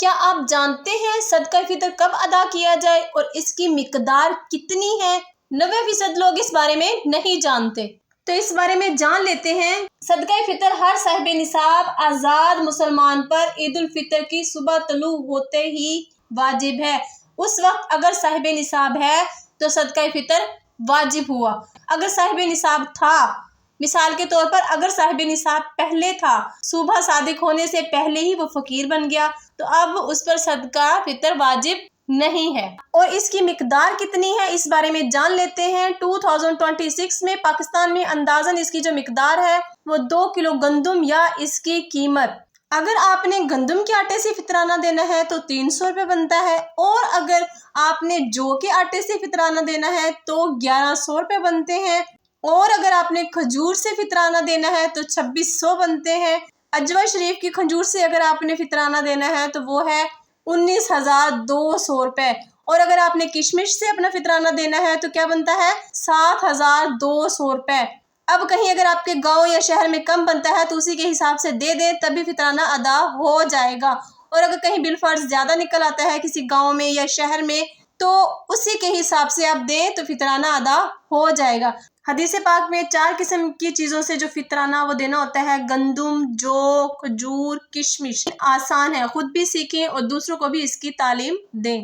کیا آپ جانتے ہیں صدقہ فطر کب ادا کیا جائے اور اس کی مقدار کتنی ہے؟ 90% لوگ اس بارے میں نہیں جانتے، تو اس بارے میں جان لیتے ہیں۔ صدقہ فطر ہر صاحب نصاب آزاد مسلمان پر عید الفطر کی صبح طلوع ہوتے ہی واجب ہے۔ اس وقت اگر صاحب نصاب ہے تو صدقہ فطر واجب ہوا۔ اگر صاحب نصاب تھا، مثال کے طور پر اگر صاحب نصاب پہلے تھا، صبح صادق ہونے سے پہلے ہی وہ فقیر بن گیا، تو اب اس پر صدقہ فطر واجب نہیں ہے۔ اور اس کی مقدار کتنی ہے اس بارے میں جان لیتے ہیں۔ 2026 میں پاکستان میں اندازاً اس کی جو مقدار ہے وہ 2 کلو گندم یا اس کی قیمت، اگر آپ نے گندم کے آٹے سے فطرانہ دینا ہے تو 300 روپے بنتا ہے، اور اگر آپ نے جو کے آٹے سے فطرانہ دینا ہے تو 1100 روپے بنتے ہیں، اور اگر آپ نے کھجور سے فطرانہ دینا ہے تو 2600 بنتے ہیں۔ اجوا شریف کی کھجور سے اگر آپ نے فطرانہ دینا ہے تو وہ ہے 19,200 روپے، اور اگر آپ نے کشمش سے اپنا فطرانہ دینا ہے تو کیا بنتا ہے 7,200 روپے۔ اب کہیں اگر آپ کے گاؤں یا شہر میں کم بنتا ہے تو اسی کے حساب سے دے دیں، تبھی فطرانہ ادا ہو جائے گا، اور اگر کہیں بالفرض زیادہ نکل آتا ہے کسی گاؤں میں یا شہر میں تو اسی کے حساب سے آپ دیں تو فطرانہ ادا ہو جائے گا۔ حدیث پاک میں 4 قسم کی چیزوں سے جو فطرانہ وہ دینا ہوتا ہے، گندم، جو، کھجور، کشمش۔ آسان ہے، خود بھی سیکھیں اور دوسروں کو بھی اس کی تعلیم دیں۔